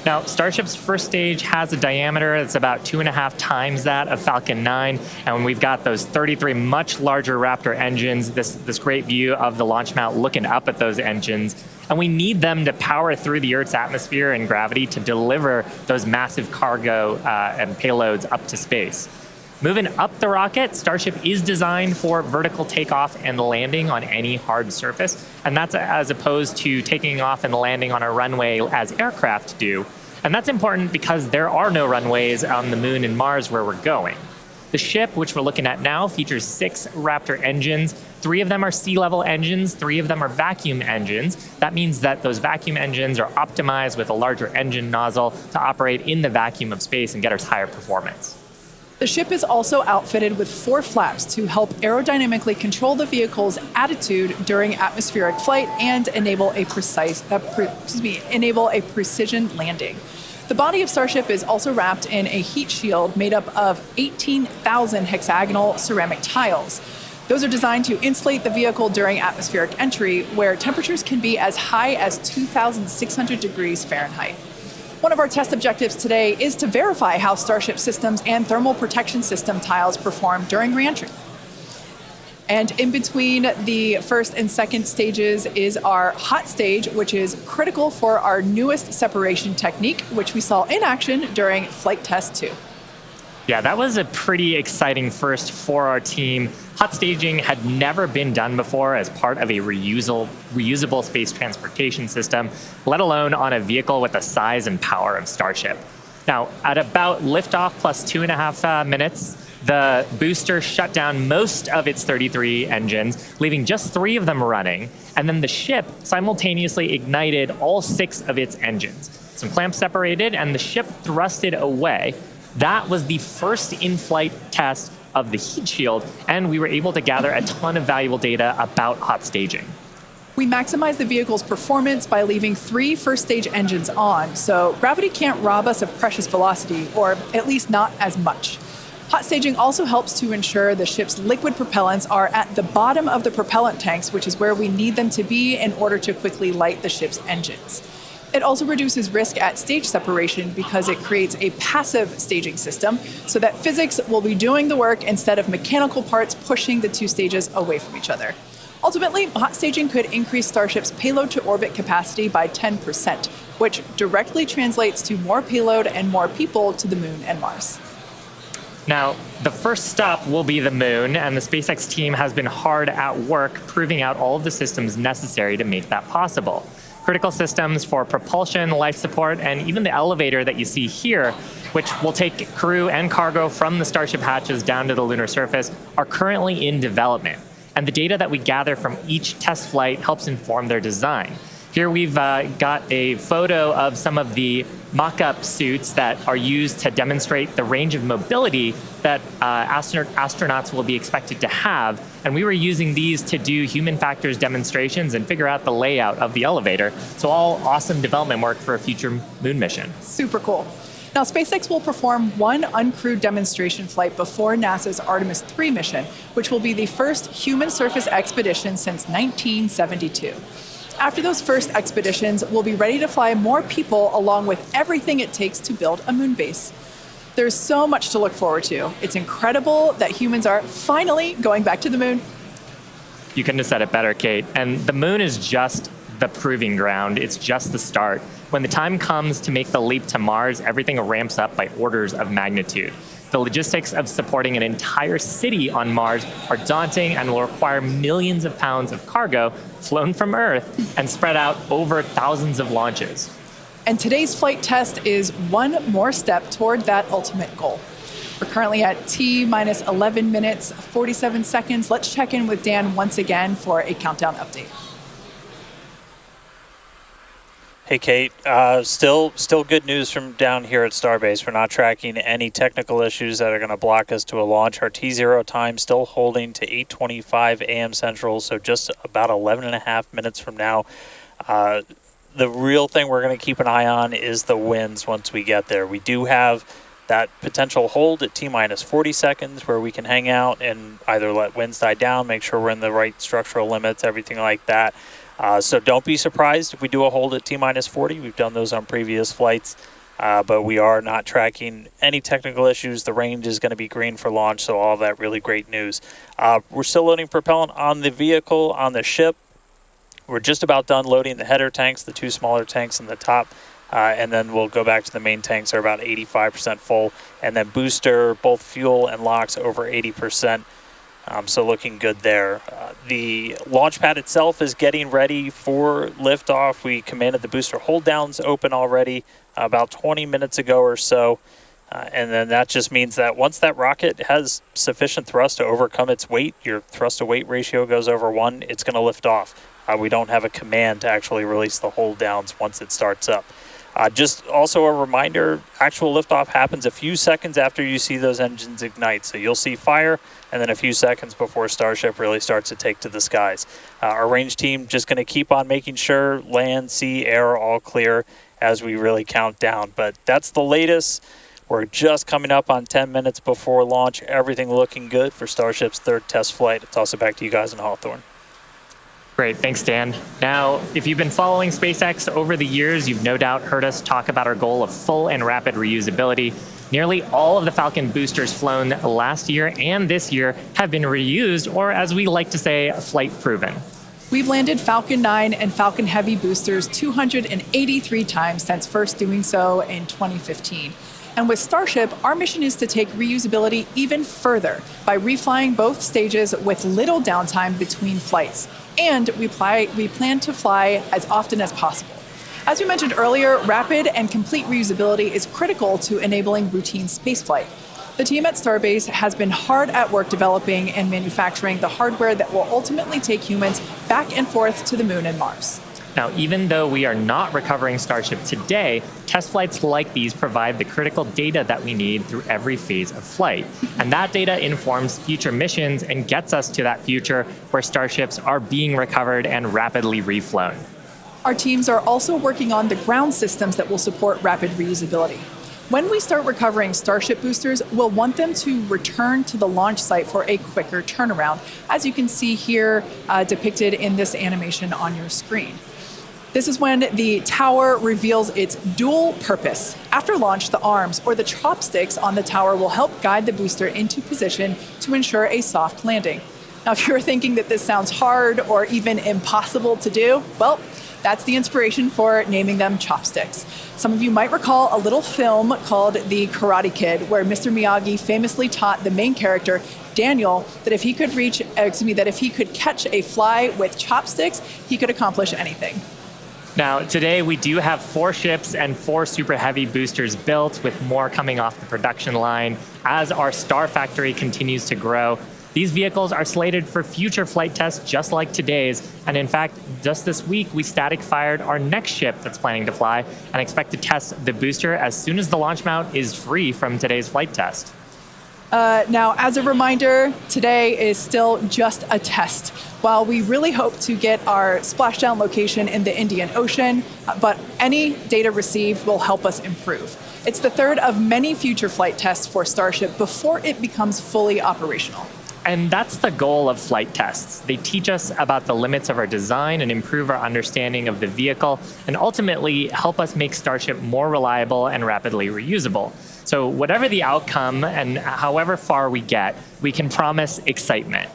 Now, Starship's first stage has a diameter that's about 2.5 times that of Falcon 9, and we've got those 33 much larger Raptor engines, this great view of the launch mount looking up at those engines, and we need them to power through the Earth's atmosphere and gravity to deliver those massive cargo and payloads up to space. Moving up the rocket, Starship is designed for vertical takeoff and landing on any hard surface, and that's as opposed to taking off and landing on a runway as aircraft do. And that's important because there are no runways on the Moon and Mars where we're going. The ship, which we're looking at now, features 6 Raptor engines. 3 of them are sea-level engines, 3 of them are vacuum engines. That means that those vacuum engines are optimized with a larger engine nozzle to operate in the vacuum of space and get us higher performance. The ship is also outfitted with 4 flaps to help aerodynamically control the vehicle's attitude during atmospheric flight and enable a precision landing. The body of Starship is also wrapped in a heat shield made up of 18,000 hexagonal ceramic tiles. Those are designed to insulate the vehicle during atmospheric entry, where temperatures can be as high as 2,600 degrees Fahrenheit. One of our test objectives today is to verify how Starship systems and thermal protection system tiles perform during reentry. And in between the first and second stages is our hot stage, which is critical for our newest separation technique, which we saw in action during flight test 2. Yeah, that was a pretty exciting first for our team. Hot staging had never been done before as part of a reusable space transportation system, let alone on a vehicle with the size and power of Starship. Now, at about liftoff plus 2.5 minutes, the booster shut down most of its 33 engines, leaving just 3 of them running, and then the ship simultaneously ignited all 6 of its engines. Some clamps separated, and the ship thrusted away. That was the first in-flight test of the heat shield, and we were able to gather a ton of valuable data about hot staging. We maximize the vehicle's performance by leaving 3 first-stage engines on, so gravity can't rob us of precious velocity, or at least not as much. Hot staging also helps to ensure the ship's liquid propellants are at the bottom of the propellant tanks, which is where we need them to be in order to quickly light the ship's engines. It also reduces risk at stage separation because it creates a passive staging system so that physics will be doing the work instead of mechanical parts pushing the 2 stages away from each other. Ultimately, hot staging could increase Starship's payload to orbit capacity by 10%, which directly translates to more payload and more people to the Moon and Mars. Now, the first stop will be the Moon, and the SpaceX team has been hard at work proving out all of the systems necessary to make that possible. Critical systems for propulsion, life support, and even the elevator that you see here, which will take crew and cargo from the Starship hatches down to the lunar surface, are currently in development. And the data that we gather from each test flight helps inform their design. Here we've got a photo of some of the mock-up suits that are used to demonstrate the range of mobility that astronauts will be expected to have. And we were using these to do human factors demonstrations and figure out the layout of the elevator. So all awesome development work for a future Moon mission. Super cool. Now, SpaceX will perform 1 uncrewed demonstration flight before NASA's Artemis 3 mission, which will be the first human surface expedition since 1972. After those first expeditions, we'll be ready to fly more people along with everything it takes to build a moon base. There's so much to look forward to. It's incredible that humans are finally going back to the Moon. You couldn't have said it better, Kate. And the Moon is just the proving ground. It's just the start. When the time comes to make the leap to Mars, everything ramps up by orders of magnitude. The logistics of supporting an entire city on Mars are daunting and will require millions of pounds of cargo flown from Earth and spread out over thousands of launches. And today's flight test is one more step toward that ultimate goal. We're currently at T minus 11 minutes, 47 seconds. Let's check in with Dan once again for a countdown update. Hey, Kate. Still good news from down here at Starbase. We're not tracking any technical issues that are going to block us to a launch. Our T0 time still holding to 8:25 a.m. Central, so just about 11 and a half minutes from now. The real thing we're going to keep an eye on is the winds once we get there. We do have that potential hold at T minus 40 seconds where we can hang out and either let winds die down, make sure we're in the right structural limits, everything like that. So don't be surprised if we do a hold at T-minus 40. We've done those on previous flights, but we are not tracking any technical issues. The range is going to be green for launch, so all of that really great news. We're still loading propellant on the vehicle, on the ship. We're just about done loading the header tanks, the two smaller tanks in the top, and then we'll go back to the main tanks. They're about 85% full, and then booster, both fuel and LOX over 80%. So looking good there. The launch pad itself is getting ready for liftoff. We commanded the booster hold downs open already about 20 minutes ago or so. And then that just means that once that rocket has sufficient thrust to overcome its weight, your thrust to weight ratio goes over 1, it's going to lift off. We don't have a command to actually release the hold downs once it starts up. Just also a reminder, actual liftoff happens a few seconds after you see those engines ignite. So you'll see fire, and then a few seconds before Starship really starts to take to the skies. Our range team just going to keep on making sure land, sea, air are all clear as we really count down. But that's the latest. We're just coming up on 10 minutes before launch. Everything looking good for Starship's third test flight. I'll toss it back to you guys in Hawthorne. Great, thanks, Dan. Now, if you've been following SpaceX over the years, you've no doubt heard us talk about our goal of full and rapid reusability. Nearly all of the Falcon boosters flown last year and this year have been reused, or as we like to say, flight proven. We've landed Falcon 9 and Falcon Heavy boosters 283 times since first doing so in 2015. And with Starship, our mission is to take reusability even further by reflying both stages with little downtime between flights. And we plan to fly as often as possible. As we mentioned earlier, rapid and complete reusability is critical to enabling routine spaceflight. The team at Starbase has been hard at work developing and manufacturing the hardware that will ultimately take humans back and forth to the moon and Mars. Now, even though we are not recovering Starship today, test flights like these provide the critical data that we need through every phase of flight. And that data informs future missions and gets us to that future where Starships are being recovered and rapidly reflown. Our teams are also working on the ground systems that will support rapid reusability. When we start recovering Starship boosters, we'll want them to return to the launch site for a quicker turnaround, as you can see here depicted in this animation on your screen. This is when the tower reveals its dual purpose. After launch, the arms or the chopsticks on the tower will help guide the booster into position to ensure a soft landing. Now, if you're thinking that this sounds hard or even impossible to do, well, that's the inspiration for naming them chopsticks. Some of you might recall a little film called The Karate Kid, where Mr. Miyagi famously taught the main character, Daniel, that if he could catch a fly with chopsticks, he could accomplish anything. Now, today we do have 4 ships and 4 Super Heavy boosters built, with more coming off the production line as our Star Factory continues to grow. These vehicles are slated for future flight tests just like today's, and in fact, just this week we static fired our next ship that's planning to fly and expect to test the booster as soon as the launch mount is free from today's flight test. Now, as a reminder, today is still just a test. While we really hope to get our splashdown location in the Indian Ocean, but any data received will help us improve. It's the third of many future flight tests for Starship before it becomes fully operational. And that's the goal of flight tests. They teach us about the limits of our design and improve our understanding of the vehicle, and ultimately help us make Starship more reliable and rapidly reusable. So whatever the outcome and however far we get, we can promise excitement.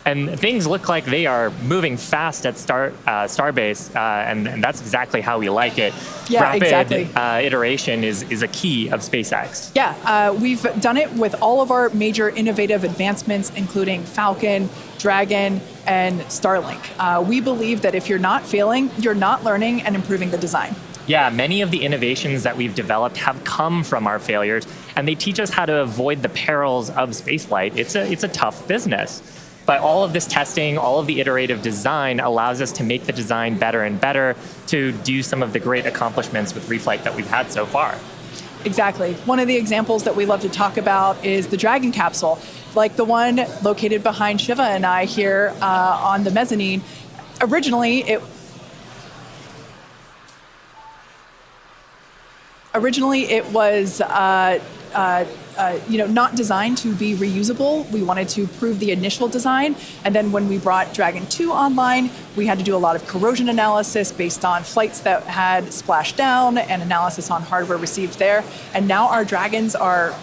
And things look like they are moving fast at Starbase, and that's exactly how we like it. Yeah, Rapid exactly. Iteration is a key of SpaceX. Yeah, we've done it with all of our major innovative advancements, including Falcon, Dragon, and Starlink. We believe that if you're not failing, you're not learning and improving the design. Yeah, many of the innovations that we've developed have come from our failures, and they teach us how to avoid the perils of spaceflight. It's a tough business. But all of this testing, all of the iterative design allows us to make the design better and better to do some of the great accomplishments with reflight that we've had so far. Exactly. One of the examples that we love to talk about is the Dragon capsule, like the one located behind Shiva and I here on the mezzanine. Originally, it was not designed to be reusable. We wanted to prove the initial design, and then when we brought Dragon 2 online, we had to do a lot of corrosion analysis based on flights that had splashed down and analysis on hardware received there. And now our Dragons are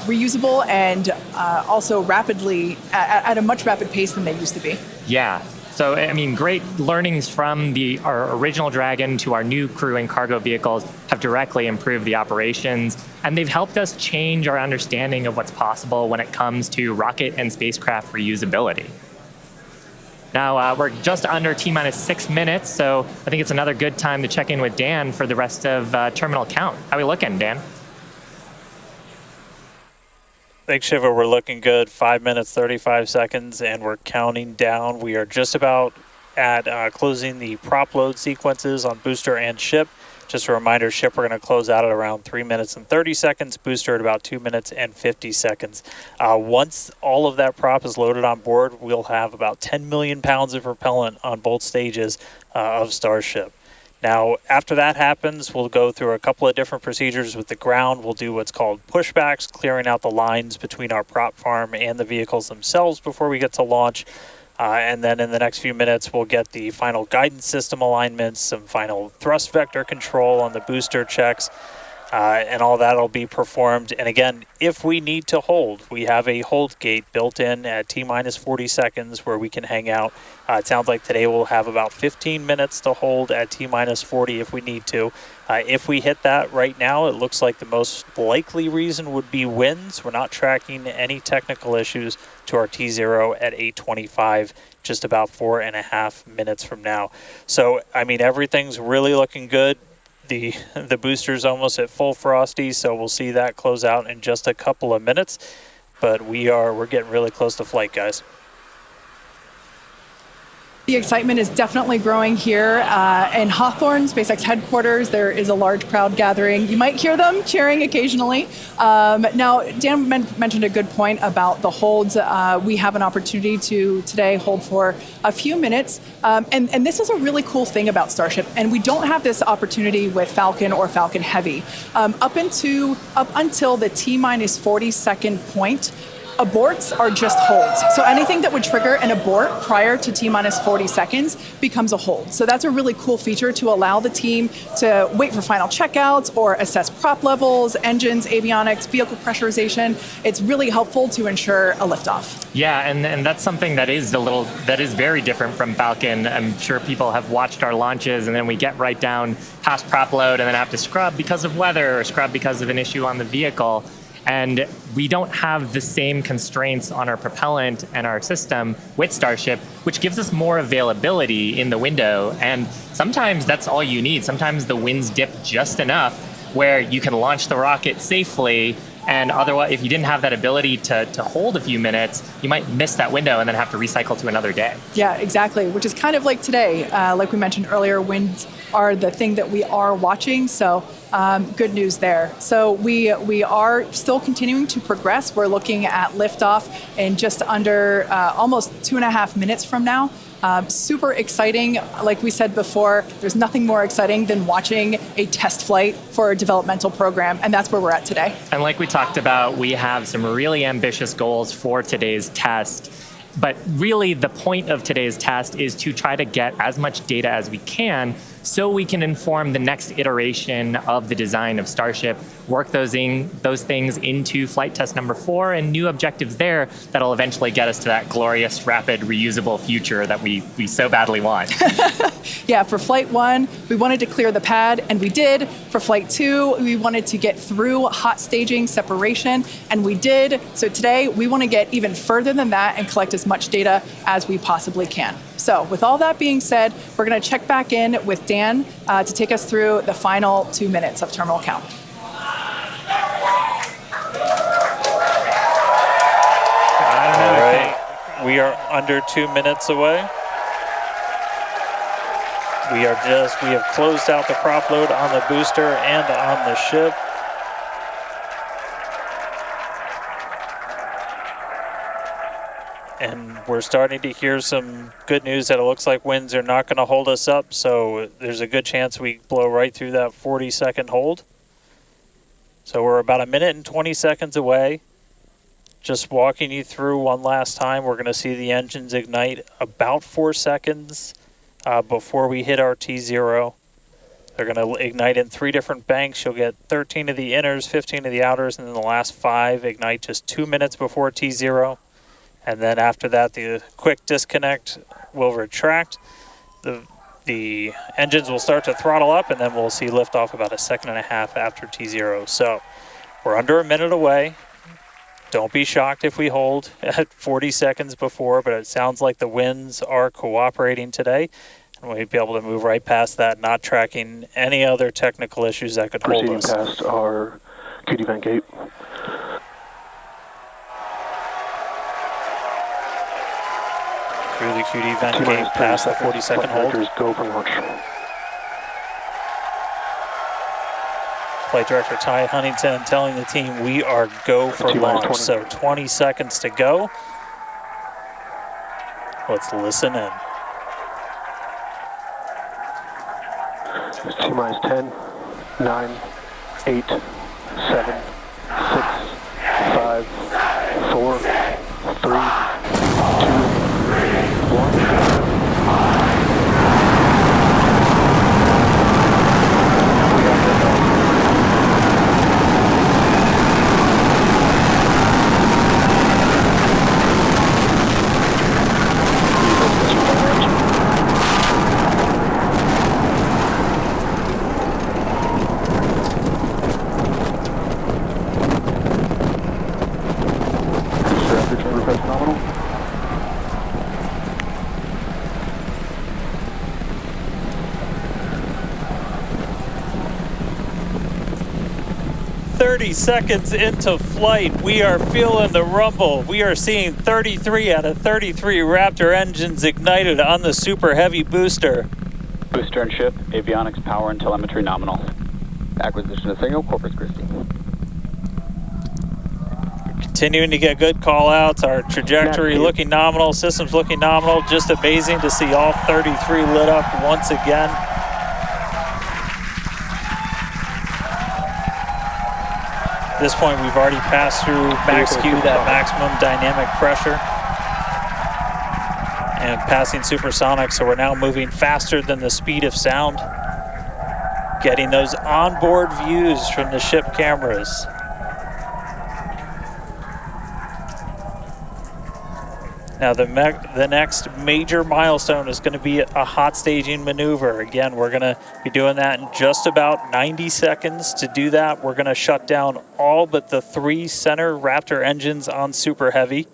reusable and also rapidly at a much rapid pace than they used to be. Yeah. So, I mean, great learnings from our original Dragon to our new crew and cargo vehicles have directly improved the operations, and they've helped us change our understanding of what's possible when it comes to rocket and spacecraft reusability. Now, we're just under T-minus 6 minutes, so I think it's another good time to check in with Dan for the rest of terminal count. How are we looking, Dan? Thanks, Shiva. We're looking good. 5 minutes, 35 seconds, and we're counting down. We are just about at closing the prop load sequences on booster and ship. Just a reminder, ship we're going to close out at around 3 minutes and 30 seconds, booster at about 2 minutes and 50 seconds. Once all of that prop is loaded on board, we'll have about 10 million pounds of propellant on both stages of Starship. Now, after that happens, we'll go through a couple of different procedures with the ground. We'll do what's called pushbacks, clearing out the lines between our prop farm and the vehicles themselves before we get to launch. And then in the next few minutes, we'll get the final guidance system alignments, some final thrust vector control on the booster checks, and all that will be performed. And again, if we need to hold, we have a hold gate built in at T-minus 40 seconds where we can hang out. It sounds like today we'll have about 15 minutes to hold at T-minus 40 if we need to. If we hit that right now, it looks like the most likely reason would be winds. We're not tracking any technical issues to our T0 at 8:25, just about 4.5 minutes from now. So, I mean, everything's really looking good. The booster's almost at full frosty, so we'll see that close out in just a couple of minutes. But we're getting really close to flight, guys. The excitement is definitely growing here in Hawthorne, SpaceX headquarters. There is a large crowd gathering. You might hear them cheering occasionally. Now, Dan mentioned a good point about the holds. We have an opportunity to today hold for a few minutes. And this is a really cool thing about Starship. And we don't have this opportunity with Falcon or Falcon Heavy. Up until the T-minus 40 second point, aborts are just holds. So anything that would trigger an abort prior to T-minus 40 seconds becomes a hold. So that's a really cool feature to allow the team to wait for final checkouts or assess prop levels, engines, avionics, vehicle pressurization. It's really helpful to ensure a liftoff. Yeah, and that's something that is very different from Falcon. I'm sure people have watched our launches, and then we get right down past prop load and then have to scrub because of weather or scrub because of an issue on the vehicle. And we don't have the same constraints on our propellant and our system with Starship, which gives us more availability in the window. And sometimes that's all you need. Sometimes the winds dip just enough where you can launch the rocket safely. And otherwise, if you didn't have that ability to hold a few minutes, you might miss that window and then have to recycle to another day. Yeah, exactly, which is kind of like today. Like we mentioned earlier, winds are the thing that we are watching, so good news there. So we are still continuing to progress. We're looking at liftoff in just under almost 2.5 minutes from now. Super exciting. Like we said before, there's nothing more exciting than watching a test flight for a developmental program, and that's where we're at today. And like we talked about, we have some really ambitious goals for today's test. But really, the point of today's test is to try to get as much data as we can so we can inform the next iteration of the design of Starship, work those things into flight test number 4 and new objectives there that'll eventually get us to that glorious, rapid, reusable future that we so badly want. Yeah, for flight 1, we wanted to clear the pad, and we did. For flight 2, we wanted to get through hot staging separation, and we did. So today, we want to get even further than that and collect as much data as we possibly can. So with all that being said, we're going to check back in with Dan to take us through the final 2 minutes of terminal count. All right, we are under 2 minutes away. We have closed out the prop load on the booster and on the ship. And we're starting to hear some good news that it looks like winds are not going to hold us up, so there's a good chance we blow right through that 40-second hold. So we're about 1 minute and 20 seconds away. Just walking you through one last time, we're going to see the engines ignite about 4 seconds before we hit our T0. They're going to ignite in 3 different banks. You'll get 13 of the inners, 15 of the outers, and then the last 5 ignite just 2 minutes before T0. And then after that, the quick disconnect will retract. The engines will start to throttle up, and then we'll see liftoff about 1.5 seconds after T0. So we're under 1 minute away. Don't be shocked if we hold at 40 seconds before, but it sounds like the winds are cooperating today, and we'll be able to move right past that, not tracking any other technical issues that could hold us. Proceeding past our QD vent gate. Through the QD vent gate, past the 40-second hold. Go for launch. Flight Director Ty Huntington telling the team we are go for launch. So 20 seconds to go. Let's listen in. T-minus 10, 9, 8, 7, 6, 5, 4, 3, 2, 1. Nominal. 30 seconds into flight, we are feeling the rumble. We are seeing 33 out of 33 Raptor engines ignited on the Super Heavy booster. Booster and ship, avionics, power, and telemetry nominal. Acquisition of signal, Corpus Christi. Continuing to get good call outs, our trajectory looking nominal, systems looking nominal. Just amazing to see all 33 lit up once again. At this point, we've already passed through max Q, that maximum dynamic pressure, and passing supersonic, so we're now moving faster than the speed of sound, getting those onboard views from the ship cameras. Now the next major milestone is going to be a hot staging maneuver. Again, we're going to be doing that in just about 90 seconds. To do that, we're going to shut down all but the 3 center Raptor engines on Super Heavy.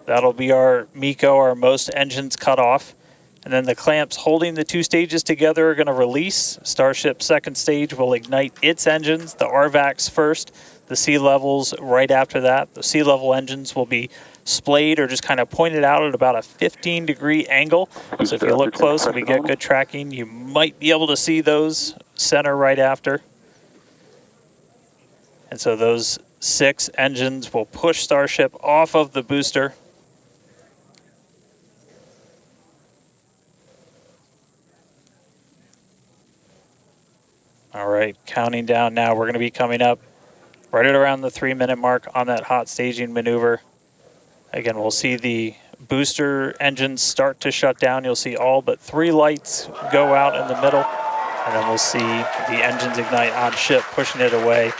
That'll be our MECO, our most engines cut off. And then the clamps holding the 2 stages together are going to release. Starship's second stage will ignite its engines, the RVACs first, the sea levels right after that. The sea level engines will be splayed or just kind of pointed out at about a 15-degree angle. So if you look close and we get good tracking, you might be able to see those center right after. And so those 6 engines will push Starship off of the booster. All right, counting down now. We're going to be coming up right at around the 3-minute mark on that hot staging maneuver. Again, we'll see the booster engines start to shut down. You'll see all but 3 lights go out in the middle. And then we'll see the engines ignite on ship, pushing it away.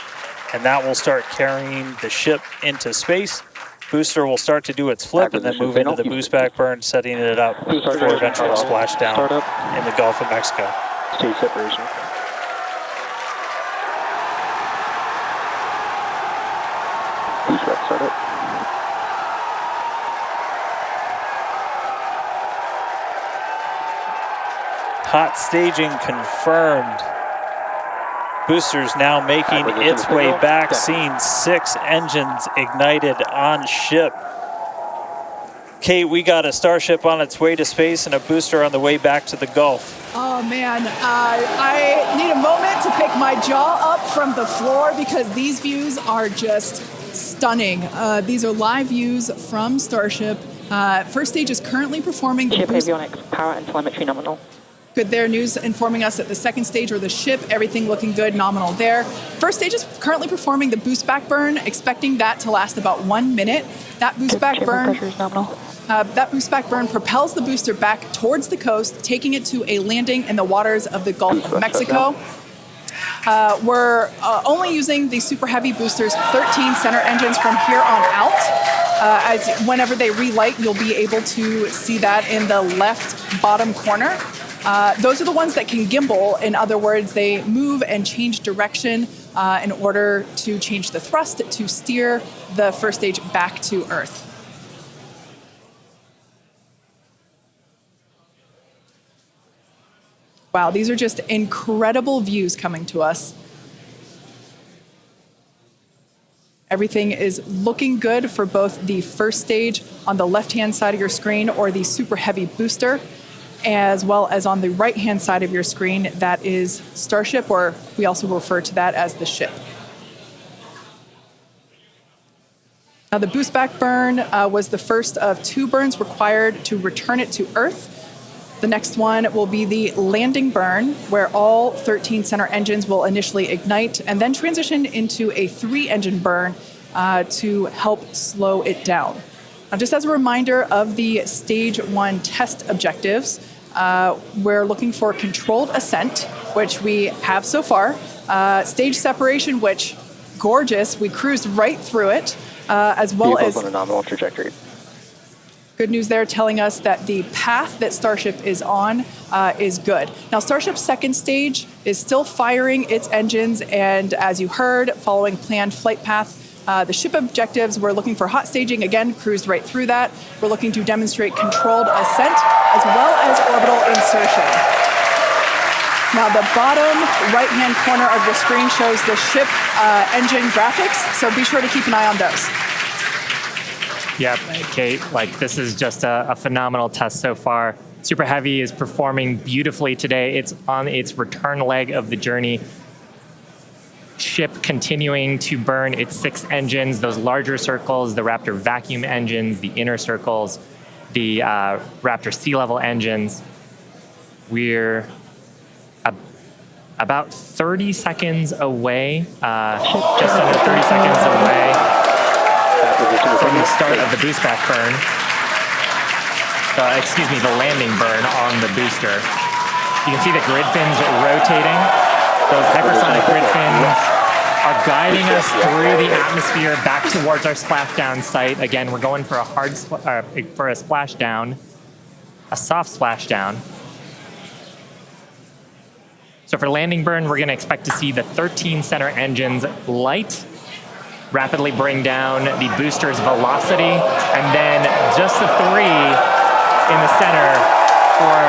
And that will start carrying the ship into space. Booster will start to do its flip and then move into the boost back burn, setting it up for eventual splashdown in the Gulf of Mexico. Stage separation. Boost back startup. Hot staging confirmed. Boosters now making its way back, seeing 6 engines ignited on ship. Kate, we got a Starship on its way to space and a booster on the way back to the Gulf. Oh man, I need a moment to pick my jaw up from the floor because these views are just stunning. These are live views from Starship. First stage is currently performing the ship avionics, power, and telemetry nominal. Good there, news informing us that the second stage or the ship, everything looking good, nominal there. First stage is currently performing the boost back burn, expecting that to last about 1 minute. That boost back burn. Pressure is nominal. That boost back burn propels the booster back towards the coast, taking it to a landing in the waters of the Gulf of Mexico. We're only using the super heavy boosters 13 center engines from here on out. As whenever they relight, you'll be able to see that in the left bottom corner. Those are the ones that can gimbal. In other words, they move and change direction in order to change the thrust to steer the first stage back to Earth. Wow, these are just incredible views coming to us. Everything is looking good for both the first stage on the left-hand side of your screen or the super heavy booster, as well as on the right-hand side of your screen, that is Starship, or we also refer to that as the ship. Now, the boost back burn was the first of 2 burns required to return it to Earth. The next one will be the landing burn, where all 13 center engines will initially ignite and then transition into a 3-engine burn to help slow it down. Now, just as a reminder of the stage 1 test objectives, we're looking for controlled ascent, which we have so far. Stage separation, which, gorgeous, we cruised right through it, as well as on a nominal trajectory. Good news there, telling us that the path that Starship is on is good. Now, Starship's second stage is still firing its engines, and as you heard, following planned flight path. The ship objectives, we're looking for hot staging, again, cruised right through that. We're looking to demonstrate controlled ascent, as well as orbital insertion. Now, the bottom right-hand corner of the screen shows the ship engine graphics, so be sure to keep an eye on those. Yep, Kate, this is just a phenomenal test so far. Super Heavy is performing beautifully today. It's on its return leg of the journey. Ship continuing to burn its 6 engines, those larger circles, the Raptor vacuum engines, the inner circles, the Raptor sea level engines. We're about 30 seconds away, just under 30 seconds away from the start of the boost back burn. The landing burn on the booster. You can see the grid fins rotating. Those hypersonic grid fins are guiding us through the atmosphere back towards our splashdown site. Again, we're going for a splashdown, a soft splashdown. So for landing burn, we're going to expect to see the 13 center engines light, rapidly bring down the booster's velocity, and then just the 3 in the center for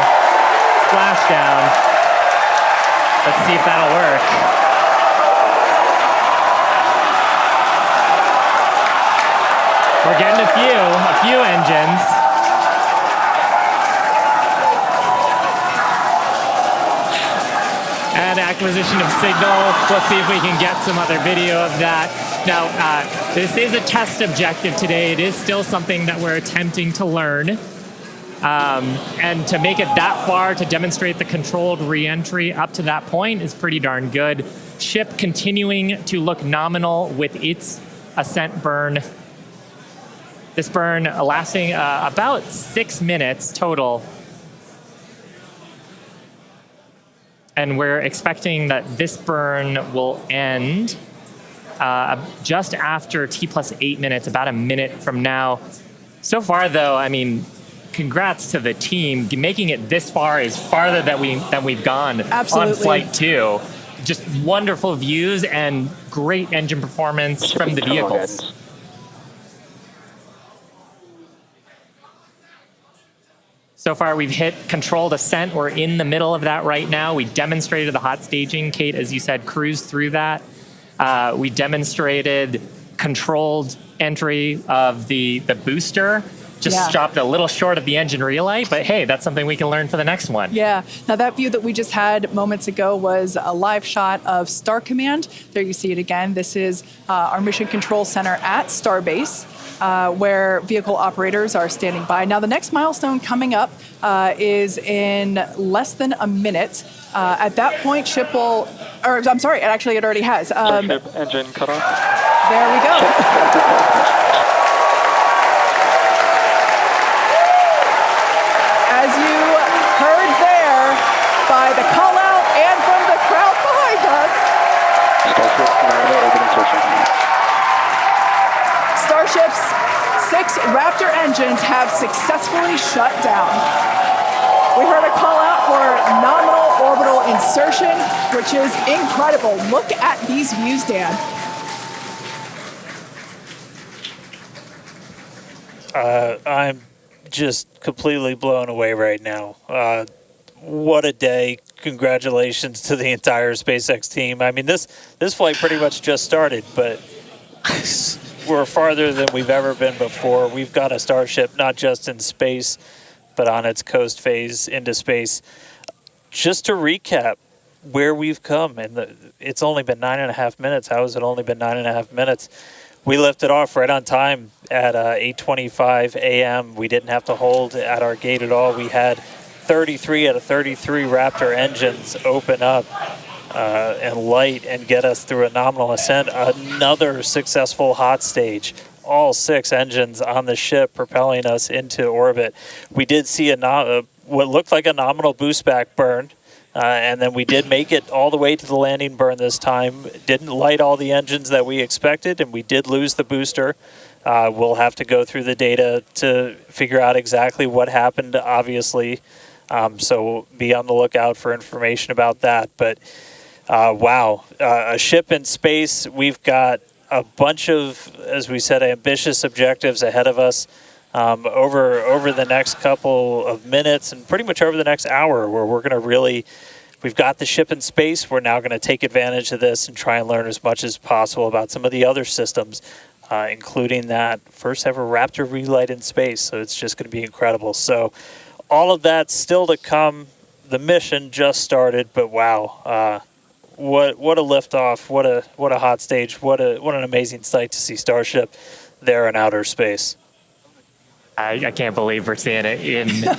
splashdown. Let's see if that'll work. We're getting a few engines. And acquisition of signal. We'll see if we can get some other video of that. Now, this is a test objective today. It is still something that we're attempting to learn. And to make it that far, to demonstrate the controlled re-entry up to that point is pretty darn good. Ship continuing to look nominal with its ascent burn. This burn lasting about 6 minutes total. And we're expecting that this burn will end just after T+8 minutes, about a minute from now. So far, though, I mean, congrats to the team. Making it this far is farther than we've gone Absolutely. On Flight 2. Just wonderful views and great engine performance from the vehicles. So far, we've hit controlled ascent. We're in the middle of that right now. We demonstrated the hot staging. Kate, as you said, cruised through that. We demonstrated controlled entry of the booster. Just stopped a little short of the engine relight, but hey, that's something we can learn for the next one. Yeah. Now, that view that we just had moments ago was a live shot of Star Command. There you see it again. This is our mission control center at STARBASE. Where vehicle operators are standing by. Now, the next milestone coming up is in less than a minute. At that point, ship will, or I'm sorry, actually it already has. Starship engine cut off. There we go. As you heard there by the call out and from the crowd behind us, Starship nominal orbit insertion. Starship's 6 Raptor engines have successfully shut down. We heard a call out for nominal orbital insertion, which is incredible. Look at these views, Dan. I'm just completely blown away right now. What a day. Congratulations to the entire SpaceX team. I mean, this flight pretty much just started, but we're farther than we've ever been before. We've got a Starship not just in space, but on its coast phase into space. Just to recap where we've come, and it's only been 9.5 minutes. How has it only been 9.5 minutes? We lifted off right on time at 8:25 a.m. We didn't have to hold at our gate at all. We had 33 out of 33 Raptor engines open up and light and get us through a nominal ascent. Another successful hot stage. All 6 engines on the ship propelling us into orbit. We did see what looked like a nominal boost back burn. And then we did make it all the way to the landing burn this time. Didn't light all the engines that we expected, and we did lose the booster. We'll have to go through the data to figure out exactly what happened, obviously. So be on the lookout for information about that. But wow, a ship in space. We've got a bunch of, as we said, ambitious objectives ahead of us. Over the next couple of minutes and pretty much over the next hour, where we're going to we've got the ship in space. We're now going to take advantage of this and try and learn as much as possible about some of the other systems, including that first ever Raptor relight in space. So it's just going to be incredible. So all of that still to come. The mission just started, but wow, what a liftoff! What a hot stage! What an amazing sight to see Starship there in outer space. I can't believe we're seeing it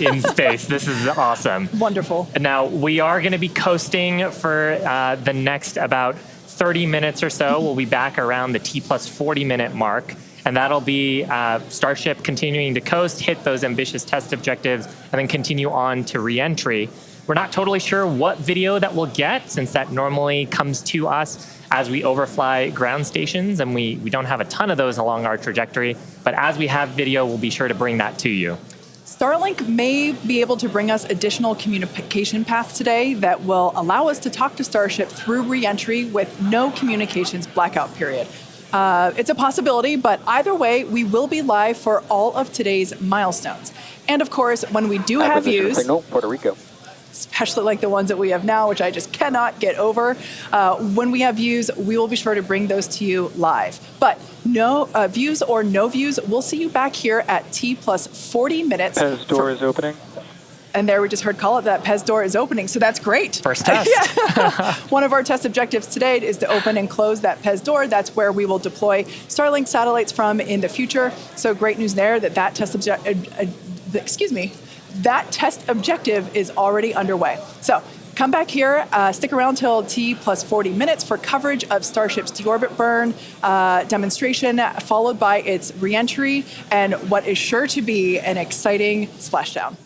in space. This is awesome. Wonderful. Now, we are going to be coasting for the next about 30 minutes or so. We'll be back around the T plus 40 minute mark. And that'll be Starship continuing to coast, hit those ambitious test objectives, and then continue on to re-entry. We're not totally sure what video that we'll get, since that normally comes to us as we overfly ground stations, and we don't have a ton of those along our trajectory. But as we have video, we'll be sure to bring that to you. Starlink may be able to bring us additional communication paths today that will allow us to talk to Starship through re-entry with no communications blackout period. It's a possibility, but either way, we will be live for all of today's milestones. And of course, when we do have views, signal, Puerto Rico. especially like the ones that we have now, which I just cannot get over. When we have views, we will be sure to bring those to you live. But no views or no views, we'll see you back here at T plus 40 minutes. Pez door is opening. And there we just heard call it that Pez door is opening, so that's great. First test. Yeah. One of our test objectives today is to open and close that Pez door. That's where we will deploy Starlink satellites from in the future. So great news there that that test that test objective is already underway. So come back here, stick around till T plus 40 minutes for coverage of Starship's deorbit burn demonstration, followed by its reentry and what is sure to be an exciting splashdown.